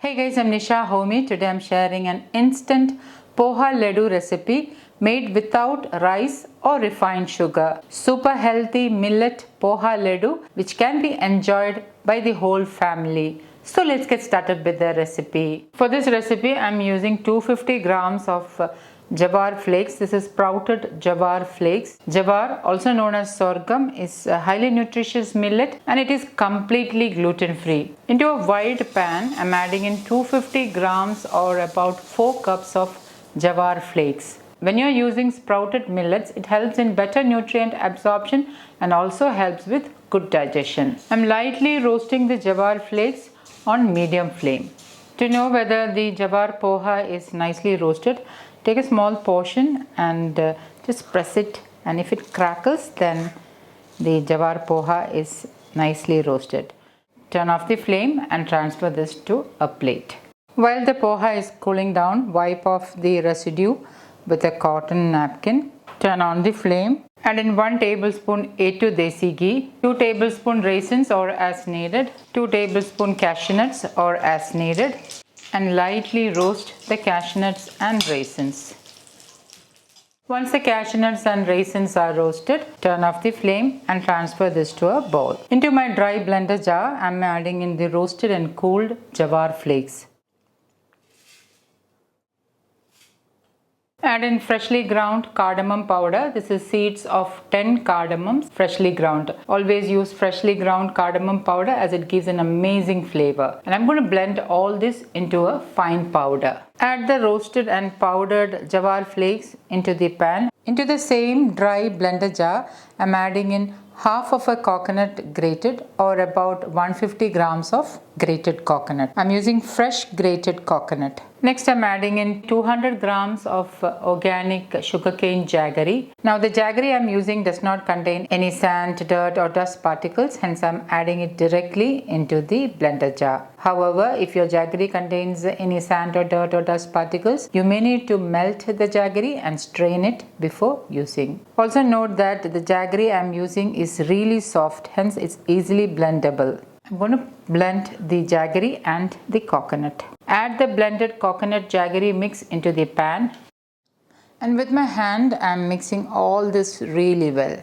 Hey guys, I'm Nisa Homey. Today I'm sharing an instant poha laddu recipe made without rice or refined sugar. Super healthy millet poha laddu which can be enjoyed by the whole family. So let's get started with the recipe. For this recipe I'm using 250 grams of jowar flakes. This is sprouted jowar flakes. Jowar, also known as sorghum, is a highly nutritious millet and it is completely gluten free. Into a wide pan I'm adding in 250 grams or about 4 cups of jowar flakes. When you are using sprouted millets, it helps in better nutrient absorption and also helps with good digestion. I'm lightly roasting the jowar flakes on medium flame. To know whether the jowar poha is nicely roasted, take a small portion and just press it, and if it crackles then the jowar poha is nicely roasted. Turn off the flame and transfer this to a plate. While the poha is cooling down, wipe off the residue with a cotton napkin. Turn on the flame. Add in 1 tablespoon A2 desi ghee, 2 tablespoon raisins or as needed, 2 tablespoon cashew nuts or as needed, and lightly roast the cashew nuts and raisins. Once the cashew nuts and raisins are roasted, turn off the flame and transfer this to a bowl. Into my dry blender jar, I am adding in the roasted and cooled jowar flakes. Add in freshly ground cardamom powder. This is seeds of 10 cardamoms, freshly ground. Always use freshly ground cardamom powder as it gives an amazing flavor. And I'm going to blend all this into a fine powder. Add the roasted and powdered jowar flakes into the pan. Into the same dry blender jar, I'm adding in half of a coconut grated or about 150 grams of grated coconut. I'm using fresh grated coconut. Next I'm adding in 200 grams of organic sugarcane jaggery. Now the jaggery I'm using does not contain any sand, dirt or dust particles, hence I'm adding it directly into the blender jar. However, if your jaggery contains any sand or dirt or dust particles, you may need to melt the jaggery and strain it before using. Also note that the jaggery I'm using is really soft, hence it's easily blendable. I'm going to blend the jaggery and the coconut. Add the blended coconut jaggery mix into the pan, and with my hand I'm mixing all this really well.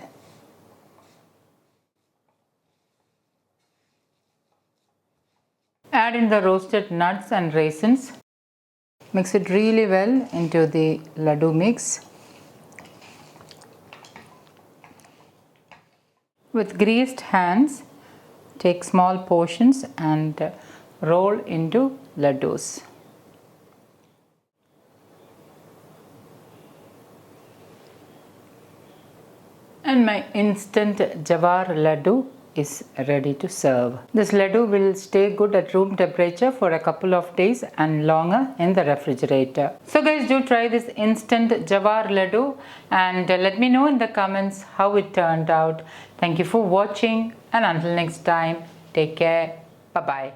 Add in the roasted nuts and raisins. Mix it really well into the laddu mix. With greased hands, take small portions and roll into laddus. And my instant jowar laddu is ready to serve. This laddu will stay good at room temperature for a couple of days and longer in the refrigerator. So guys, do try this instant jowar laddu and let me know in the comments how it turned out. Thank you for watching, and until next time, take care. Bye bye.